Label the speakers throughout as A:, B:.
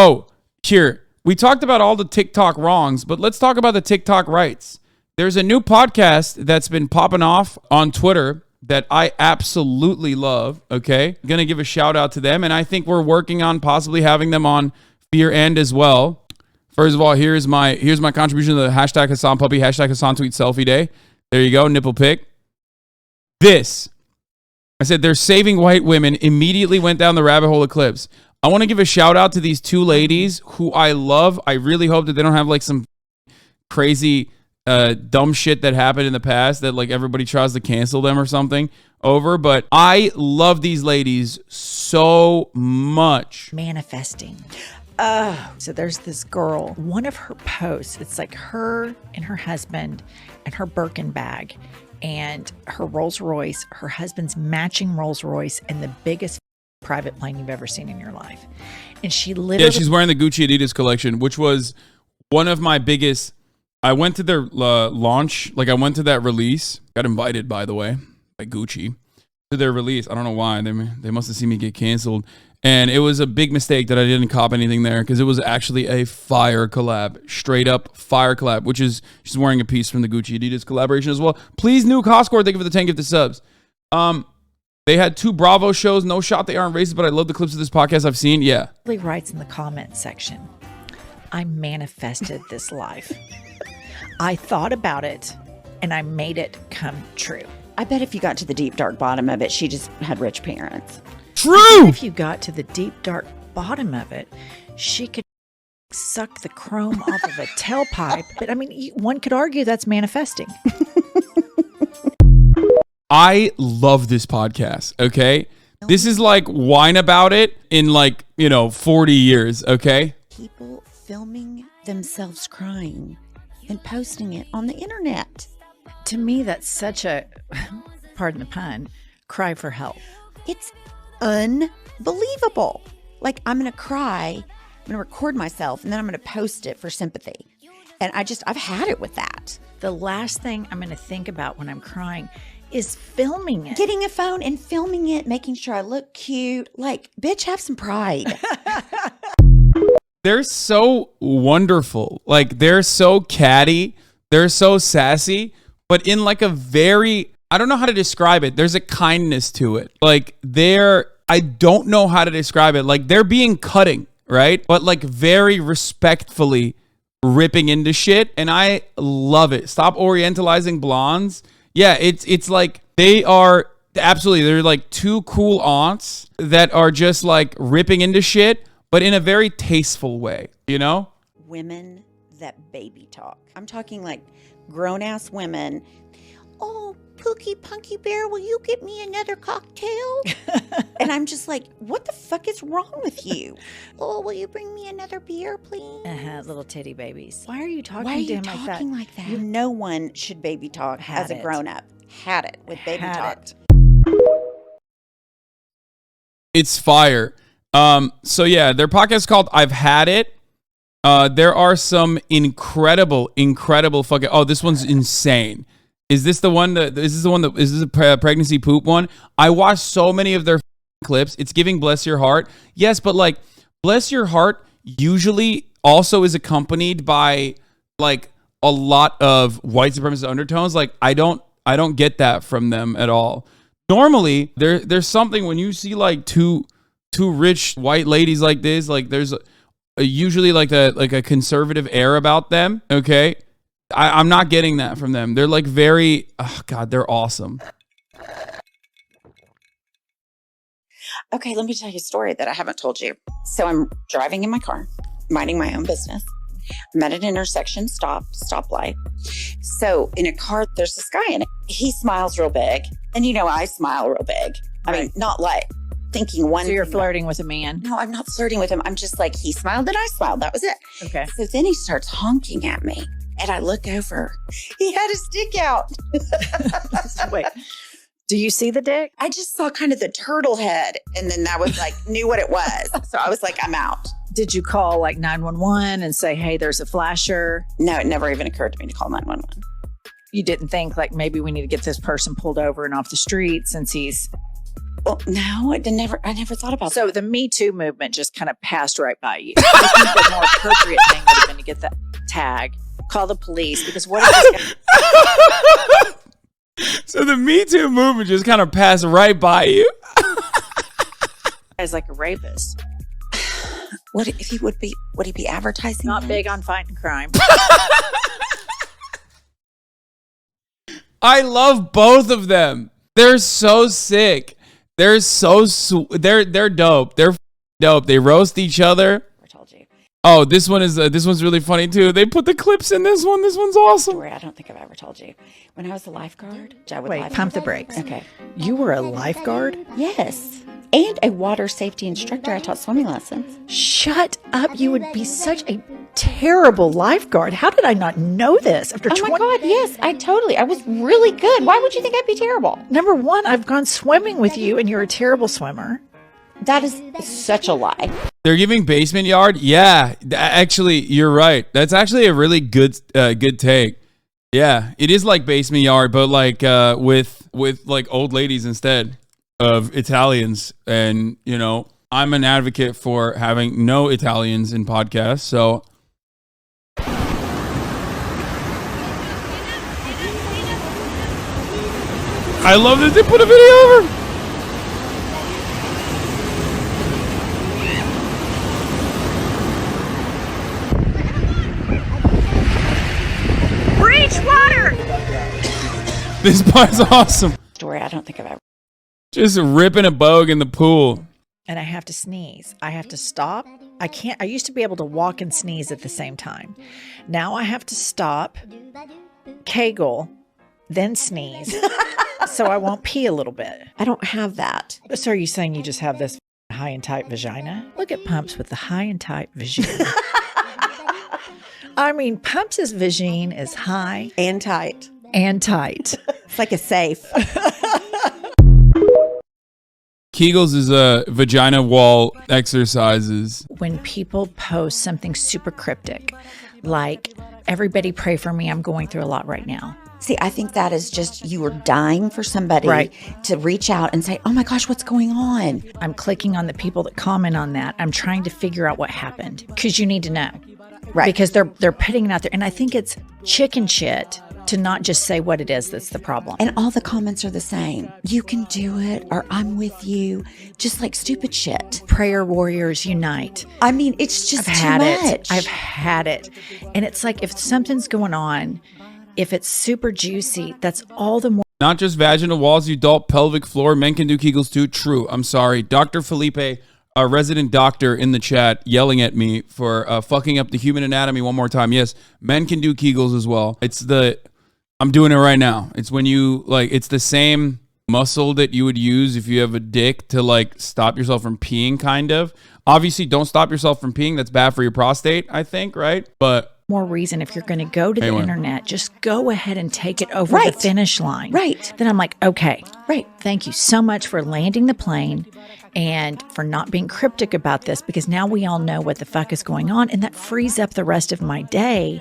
A: Oh, here. We talked about all the TikTok wrongs, but let's talk about the TikTok rights. There's a new podcast that's been popping off on Twitter that I absolutely love, okay? I'm going to give a shout out to them, and I think we're working on possibly having them on Fear End as well. First of all, here's my contribution to the hashtag Hasan Puppy, hashtag Hasan Tweet Selfie Day. There you go, nipple pic. This. I said they're saving white women, immediately went down the rabbit hole of clips. I want to give a shout out to these two ladies who I love. I really hope that they don't have like some crazy dumb shit that happened in the past that like everybody tries to cancel them or something over. But I love these ladies so much.
B: Manifesting. So there's this girl, one of her posts, it's like her and her husband and her Birkin bag and her Rolls Royce, her husband's matching Rolls Royce, and the biggest private plane you've ever seen in your life. And she literally... Yeah,
A: she's wearing the Gucci Adidas collection, which was one of my biggest... I went to their launch, like I went to that release. Got invited, by the way, by Gucci to their release. I don't know why. They must have seen me get canceled. And it was a big mistake that I didn't cop anything there because it was actually a fire collab. Straight up fire collab, which is she's wearing a piece from the Gucci Adidas collaboration as well. Please, new Costco, thank you for the 10 gifted subs. They had 2 Bravo shows. No shot they aren't racist, but I love the clips of this podcast I've seen. Yeah.
B: He writes in the comment section, I manifested this life. I thought about it and I made it come true.
C: I bet if you got to the deep, dark bottom of it, she just had rich parents.
A: True.
B: If you got to the deep, dark bottom of it, she could suck the chrome off of a tailpipe. But I mean, one could argue that's manifesting.
A: I love this podcast, okay? This is like whine about it in 40 years, okay?
C: People filming themselves crying and posting it on the internet.
B: To me, that's such a, pardon the pun, cry for help.
C: It's unbelievable. Like, I'm going to cry, I'm going to record myself, and then I'm going to post it for sympathy. And I've had it with that.
B: The last thing I'm going to think about when I'm crying is filming it.
C: Getting a phone and filming it, making sure I look cute. Like, bitch, have some pride.
A: They're so wonderful. Like, they're so catty. They're so sassy, but in like a very, I don't know how to describe it. There's a kindness to it. Like, I don't know how to describe it. Like, they're being cutting, right? But like very respectfully ripping into shit. And I love it. Stop orientalizing blondes. Yeah, it's like they are absolutely, they're like 2 cool aunts that are just like ripping into shit, but in a very tasteful way, you know?
C: Women that baby talk. I'm talking like grown-ass women. Oh, Pookie Punky Bear, will you get me another cocktail? And I'm just like, what the fuck is wrong with you? Oh, will you bring me another beer, please?
B: Little titty babies. Why are you talking
C: Why are
B: to
C: you
B: him
C: talking
B: like that?
C: No one should baby talk as a grown-up. Had it with baby talk.
A: It's fire. So yeah, their podcast is called I've Had It. There are some incredible fucking, oh, this one's insane. Is this a pregnancy poop one? I watched so many of their clips. It's giving Bless Your Heart. Yes, but like Bless Your Heart usually also is accompanied by like a lot of white supremacist undertones. Like I don't get that from them at all. Normally, there's something when you see like two rich white ladies like this, like there's usually like a conservative air about them, okay? I'm not getting that from them. They're like very, oh God, they're awesome.
C: Okay, let me tell you a story that I haven't told you. So I'm driving in my car, minding my own business. I'm at an intersection, stoplight. So in a car, there's this guy in it. He smiles real big. And I smile real big. I mean, not like thinking one.
B: So you're flirting with a man?
C: No, I'm not flirting with him. I'm just like, he smiled and I smiled. That was it.
B: Okay.
C: So then he starts honking at me. And I look over. He had his dick out.
B: Wait. Do you see the dick?
C: I just saw kind of the turtle head. And then that was like, knew what it was. So I was like, I'm out.
B: Did you call like 911 and say, hey, there's a flasher?
C: No, it never even occurred to me to call 911.
B: You didn't think like maybe we need to get this person pulled over and off the street since he's...
C: Well, no, I never thought about
B: So the Me Too movement just kind of passed right by you. I think the more appropriate thing would have been to get that tag, call the police, because what if this guy
A: So the Me Too movement just kind of passed right by you.
B: is like a rapist?
C: Would he be advertising?
B: Not
C: that?
B: big on fighting crime.
A: I love both of them. They're so sick. They're so they're dope. They're dope. They roast each other.
C: I told you.
A: Oh, this one's really funny too. They put the clips in this one. This one's awesome.
C: Story I don't think I've ever told you. When I was a lifeguard,
B: Wait, pump the brakes.
C: Okay.
B: You were a lifeguard?
C: Yes. And a water safety instructor. I taught swimming lessons.
B: Shut up. You would be such a terrible lifeguard. How did I not know this? After
C: Oh my God, yes, I was really good. Why would you think I'd be terrible?
B: Number one, I've gone swimming with you and you're a terrible swimmer.
C: That is such a lie.
A: They're giving basement yard. Yeah, actually, you're right. That's actually a really good take. Yeah, it is like basement yard, but like with like old ladies instead of Italians. And you know, I'm an advocate for having no Italians in podcasts. So I love that they put a video over.
B: Breach water!
A: This part's awesome.
C: Story I don't think I've ever.
A: Just ripping a bogue in the pool.
B: And I have to sneeze. I have to stop. I used to be able to walk and sneeze at the same time. Now I have to stop, Kegel, then sneeze. So I won't pee a little bit.
D: I don't have that.
B: So are you saying you just have this high and tight vagina? Look at Pumps with the high and tight vagina. I mean, Pumps' vagine is high
D: And tight.
B: and tight.
D: It's like a safe.
A: Kegels is a vagina wall exercises.
B: When people post something super cryptic, like, everybody pray for me, I'm going through a lot right now.
C: See, I think that is just you are dying for somebody
B: Right.
C: to reach out and say, "Oh my gosh, what's going on?"
B: I'm clicking on the people that comment on that. I'm trying to figure out what happened because you need to know.
C: Right.
B: Because they're putting it out there. And I think it's chicken shit to not just say what it is that's the problem.
C: And all the comments are the same. You can do it, or I'm with you. Just like stupid shit.
B: Prayer warriors unite.
C: I mean, it's just
B: I've had
C: too
B: it.
C: much.
B: I've had it. And it's like if something's going on, if it's super juicy, that's all the more.
A: Not just vaginal walls, you adult pelvic floor. Men can do Kegels too. True. I'm sorry. Dr. Felipe, a resident doctor in the chat, yelling at me for fucking up the human anatomy one more time. Yes, men can do Kegels as well. I'm doing it right now. It's when you, like, it's the same muscle that you would use if you have a dick to, like, stop yourself from peeing, kind of. Obviously, don't stop yourself from peeing. That's bad for your prostate, I think, right? But
B: More reason if you're going to go to the
A: Anyway.
B: internet, just go ahead and take it over
C: Right.
B: the finish line.
C: Right.
B: Then I'm like, okay,
C: Right.
B: thank you so much for landing the plane and for not being cryptic about this because now we all know what the fuck is going on and that frees up the rest of my day.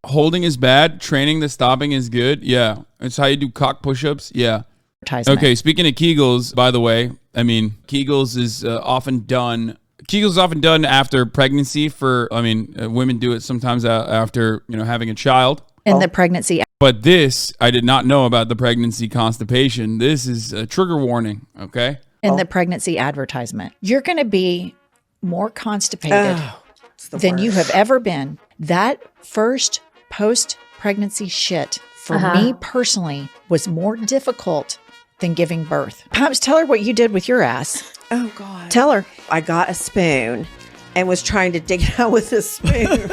A: holding is bad. Training the stopping is good. Yeah. It's how you do cock push-ups. Yeah.
B: Advertisement.
A: Okay, speaking of Kegels, by the way, I mean, Kegels is often done after pregnancy women do it sometimes after, having a child.
B: In the pregnancy.
A: But this, I did not know about the pregnancy constipation. This is a trigger warning, okay?
B: In the pregnancy advertisement. You're going to be more constipated than you have ever been. That first post-pregnancy shit for me personally was more difficult than giving birth. Pops, tell her what you did with your ass.
D: Oh, God.
B: Tell her.
D: I got a spoon and was trying to dig it out with this spoon.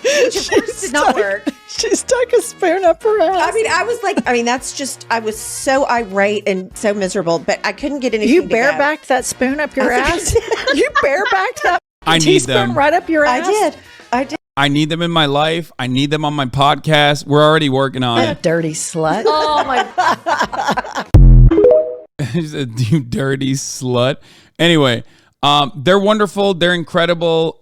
D: Which did not work.
B: She stuck a spoon up her ass.
D: I was so irate and so miserable, but I couldn't get anything
B: You
D: to go.
B: barebacked that spoon up your ass? You barebacked that
A: I need
B: teaspoon
A: them.
B: right up your ass?
D: I did.
A: I need them in my life. I need them on my podcast. We're already working on it.
B: Dirty slut.
D: Oh, my.
A: You dirty slut. Anyway, they're wonderful. They're incredible.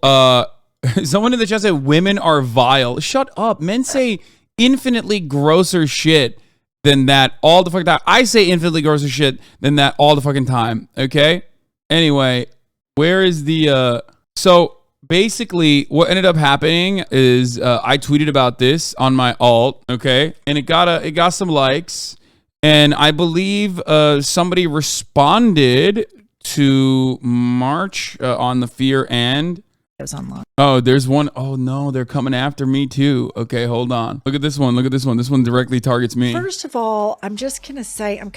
A: Someone in the chat said women are vile. Shut up. Men say infinitely grosser shit than that all the fucking time. I say infinitely grosser shit than that all the fucking time. Okay. Anyway, where is the so basically what ended up happening is I tweeted about this on my alt, okay, and it got some likes, and I believe somebody responded to March on the fear and
B: Videos online.
A: oh, there's one. Oh no, they're coming after me too. Okay, hold on. Look at this one. This one directly targets me.
B: First of all, I'm just going to say I've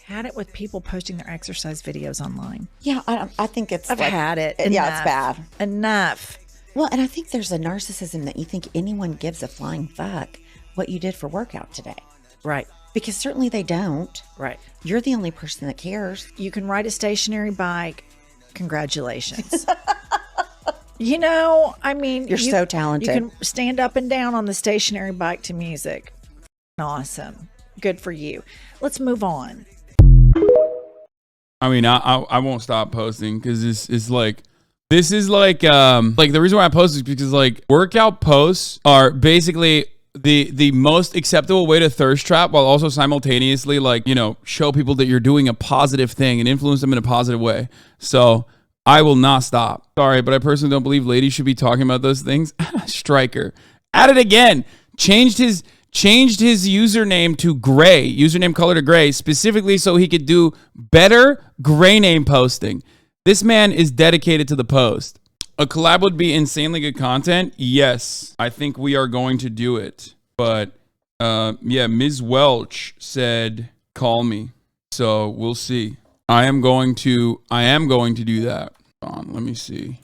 B: had it with people posting their exercise videos online.
C: Yeah, I think it's
B: I've had it.
C: Yeah, it's bad.
B: Enough.
C: Well, and I think there's a narcissism that you think anyone gives a flying fuck what you did for workout today.
B: Right.
C: Because certainly they don't.
B: Right.
C: You're the only person that cares.
B: You can ride a stationary bike. Congratulations. You know, I mean,
C: You're so talented.
B: You can stand up and down on the stationary bike to music. Awesome. Good for you. Let's move on.
A: I mean, I won't stop posting because this is like the reason why I post is because like workout posts are basically the most acceptable way to thirst trap while also simultaneously like, you know, show people that you're doing a positive thing and influence them in a positive way. So I will not stop. Sorry, but I personally don't believe ladies should be talking about those things. Striker. At it again. Changed his username to gray. Username color to gray. Specifically so he could do better gray name posting. This man is dedicated to the post. A collab would be insanely good content. Yes. I think we are going to do it. But yeah, Ms. Welch said, call me. So we'll see. I am going to do that. Hold on, let me see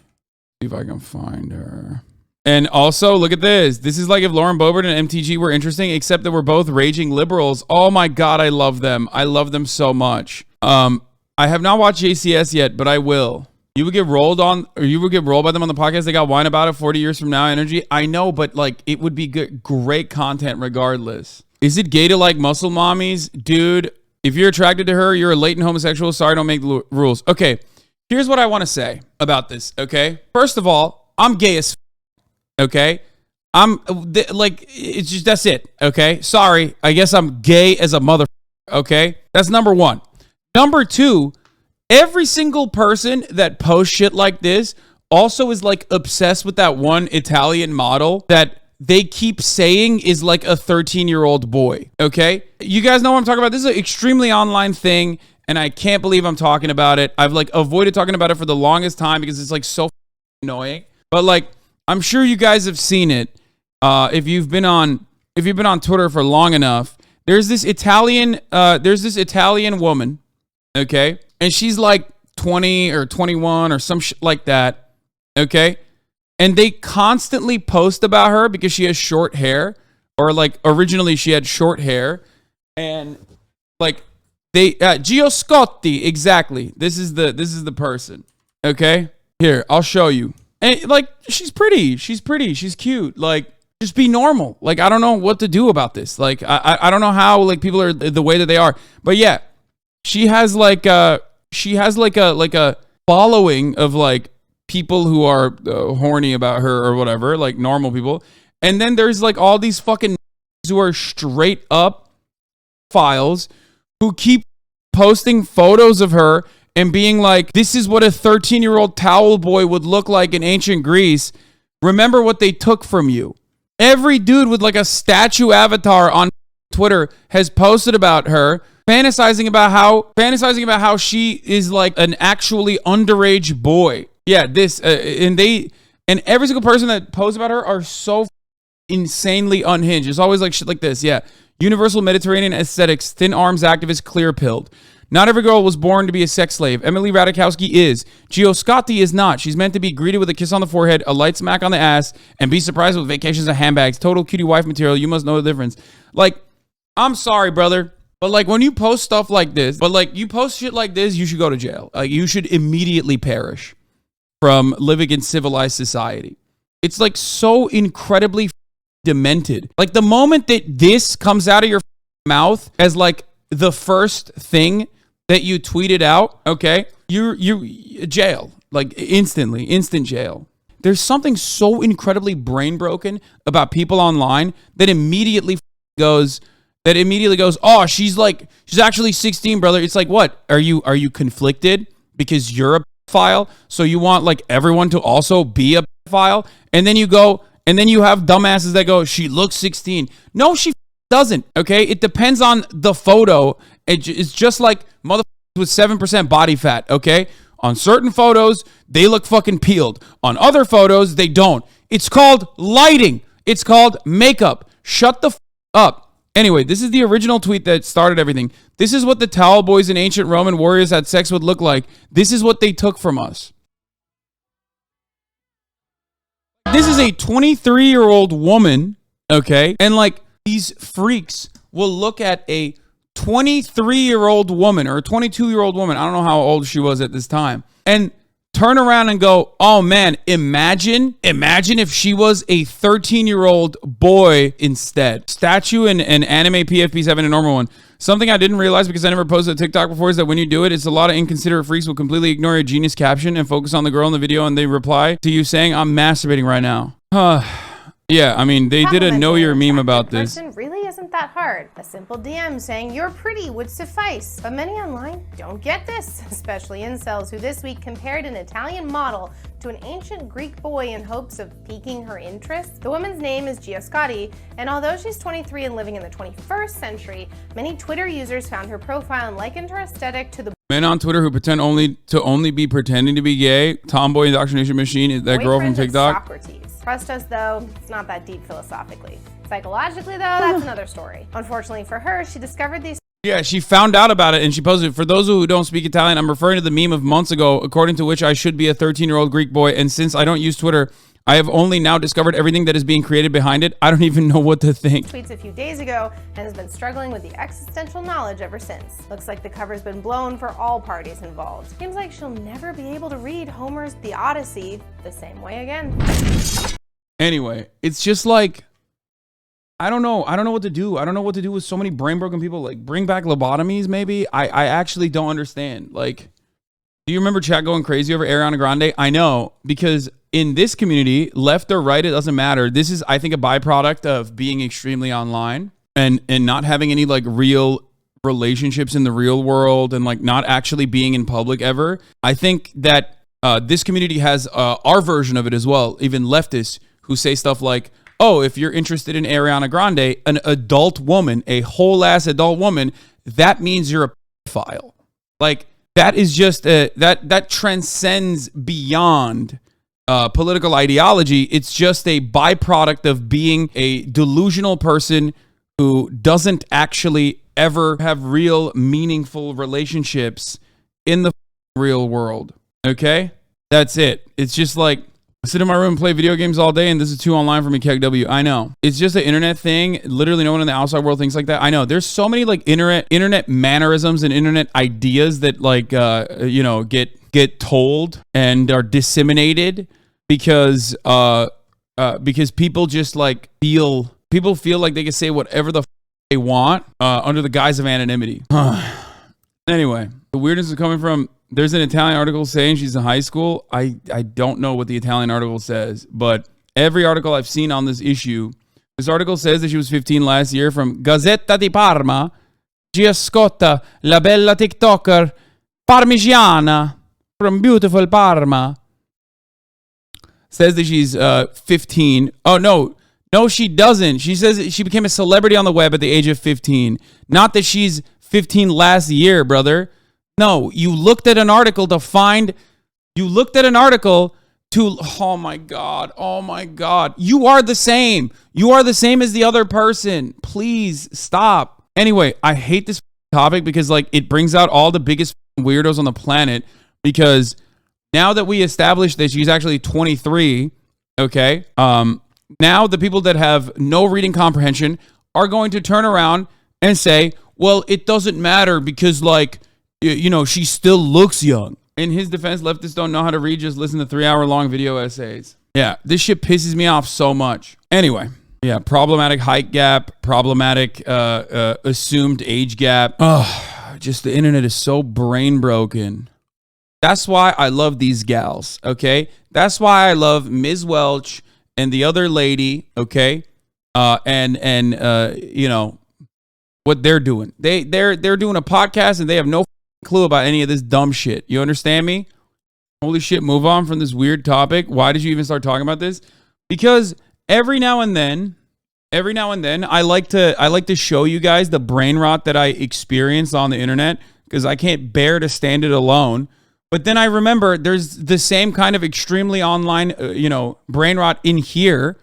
A: if I can find her. And also, look at this. This is like if Lauren Boebert and MTG were interesting, except that we're both raging liberals. Oh my God, I love them. I love them so much. I have not watched JCS yet, but I will. You would get rolled by them on the podcast. They got wine about it 40 years from now energy. I know, but like it would be good, great content regardless. Is it gay to like muscle mommies? Dude, if you're attracted to her, you're a latent homosexual. Sorry, don't make the rules. Okay, here's what I want to say about this, okay? First of all, I'm gay as okay? It's just, that's it, okay? Sorry, I guess I'm gay as a mother, okay? That's number one. Number two, every single person that posts shit like this also is like obsessed with that one Italian model that they keep saying is like a 13-year-old boy, okay? You guys know what I'm talking about. This is an extremely online thing, and I can't believe I'm talking about it. I've like avoided talking about it for the longest time because it's like so annoying. But like, I'm sure you guys have seen it. If you've been on Twitter for long enough, there's this Italian woman, okay? And she's like 20 or 21 or some shit like that, okay? And they constantly post about her because she has short hair, or like originally she had short hair, and like they Gio Scotti, exactly. This is the person. Okay, here I'll show you. And like she's pretty, she's cute. Like just be normal. Like I don't know what to do about this. Like I don't know how like people are the way that they are. But yeah, she has like a following of like people who are horny about her or whatever, like normal people. And then there's like all these fucking who are straight up files who keep posting photos of her and being like, this is what a 13-year-old towel boy would look like in ancient Greece. Remember what they took from you. Every dude with like a statue avatar on Twitter has posted about her, fantasizing about how she is like an actually underage boy. Yeah, and every single person that posts about her are so insanely unhinged. It's always like shit like this. Yeah. Universal Mediterranean aesthetics, thin arms activist, clear pilled. Not every girl was born to be a sex slave. Emily Ratajkowski is. Gio Scotti is not. She's meant to be greeted with a kiss on the forehead, a light smack on the ass, and be surprised with vacations and handbags. Total cutie wife material. You must know the difference. Like, I'm sorry, brother. But like when you post stuff like this, you post shit like this, you should go to jail. Like you should immediately perish from living in civilized society. It's like so incredibly demented. Like the moment that this comes out of your mouth as like the first thing that you tweeted out, okay, you're jail, like instant jail. There's something so incredibly brain broken about people online that immediately goes, that immediately goes, oh, she's actually 16, brother. It's like, what? Are you conflicted because you're a pedophile? So you want like everyone to also be a pedophile? And then you have dumbasses that go, she looks 16. No, she doesn't. Okay. It depends on the photo. It's just like motherfuckers with 7% body fat. Okay. On certain photos, they look fucking peeled. On other photos, they don't. It's called lighting. It's called makeup. Shut the up. Anyway, this is the original tweet that started everything. This is what the towel boys and ancient Roman warriors had sex would look like. This is what they took from us. This is a 23-year-old woman, okay? And like these freaks will look at a 23-year-old woman or a 22-year-old woman. I don't know how old she was at this time. And turn around and go, oh man, imagine if she was a 13-year-old boy instead. Statue and anime PFPs having a normal one. Something I didn't realize because I never posted a TikTok before is that when you do it, it's a lot of inconsiderate freaks will completely ignore your genius caption and focus on the girl in the video and they reply to you saying, I'm masturbating right now. Yeah, I mean, they did a know your meme about this.
E: Person really isn't that hard. A simple DM saying you're pretty would suffice. But many online don't get this, especially incels who this week compared an Italian model to an ancient Greek boy in hopes of piquing her interest. The woman's name is Giascotti, and although she's 23 and living in the 21st century, many Twitter users found her profile and likened her aesthetic to the
A: men on Twitter who pretend only be pretending to be gay. Tomboy indoctrination machine. That girl from TikTok.
E: Socrates. Trust us, though, it's not that deep philosophically. Psychologically, though, that's another story. Unfortunately for her, she discovered these.
A: Yeah, she found out about it and she posted it. For those who don't speak Italian, I'm referring to the meme of months ago, according to which I should be a 13-year-old Greek boy. And since I don't use Twitter, I have only now discovered everything that is being created behind it. I don't even know what to think.
E: Tweets a few days ago and has been struggling with the existential knowledge ever since. Looks like the cover's been blown for all parties involved. Seems like she'll never be able to read Homer's The Odyssey the same way again.
A: Anyway, it's just like, I don't know what to do. I don't know what to do with so many brain broken people. Like, bring back lobotomies, maybe? I actually don't understand. Like, do you remember chat going crazy over Ariana Grande? I know, because in this community, left or right, it doesn't matter. This is, I think, a byproduct of being extremely online and not having any like real relationships in the real world and like not actually being in public ever. I think that this community has our version of it as well, even leftists who say stuff like, oh, if you're interested in Ariana Grande, an adult woman, a whole ass adult woman, that means you're a pedophile. Like, that is just that transcends beyond political ideology. It's just a byproduct of being a delusional person who doesn't actually ever have real meaningful relationships in the real world. Okay? That's it. It's just like, I sit in my room and play video games all day, and this is too online for me, Kegels. I know. It's just an internet thing. Literally no one in the outside world thinks like that. I know. There's so many like internet mannerisms and internet ideas that like get told and are disseminated because people just like feel like they can say whatever the they want under the guise of anonymity. Anyway, the weirdness is coming from, there's an Italian article saying she's in high school. I don't know what the Italian article says, but every article I've seen on this issue, this article says that she was 15 last year from Gazzetta di Parma. Giascotta, la bella TikToker, parmigiana, from beautiful Parma. Says that she's 15. Oh, no, she doesn't. She says she became a celebrity on the web at the age of 15. Not that she's 15 last year, brother. No, you looked at an article to find, oh my God. You are the same. You are the same as the other person. Please stop. Anyway, I hate this topic because like it brings out all the biggest weirdos on the planet, because now that we established that she's actually 23, okay, now the people that have no reading comprehension are going to turn around and say, well, it doesn't matter because like, she still looks young. In his defense, leftists don't know how to read, just listen to 3-hour-long video essays. Yeah, this shit pisses me off so much. Anyway, yeah, problematic height gap, problematic assumed age gap. Just the internet is so brain broken. That's why I love these gals, okay? That's why I love Ms. Welch and the other lady, okay? what they're doing. They're doing a podcast and they have no clue about any of this dumb shit. You understand me? Holy shit, move on from this weird topic. Why did you even start talking about this? Because every now and then I like to show you guys the brain rot that I experience on the internet because I can't bear to stand it alone. But then I remember there's the same kind of extremely online, brain rot in here.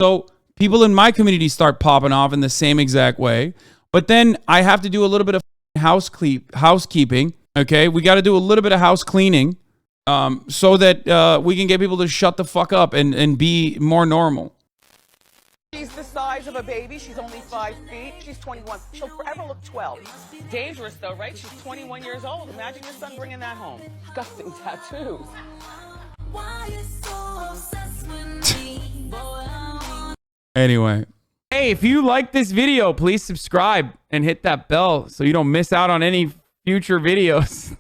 A: So people in my community start popping off in the same exact way. But then I have to do a little bit of housekeeping. Okay, we got to do a little bit of house cleaning, so that we can get people to shut the fuck up and be more normal.
F: She's the size of a baby. She's only 5 feet. She's 21. She'll forever look 12. Dangerous though, right? She's 21 years old. Imagine your son bringing that home. Disgusting tattoos.
A: Anyway. Hey, if you like this video, please subscribe and hit that bell so you don't miss out on any future videos.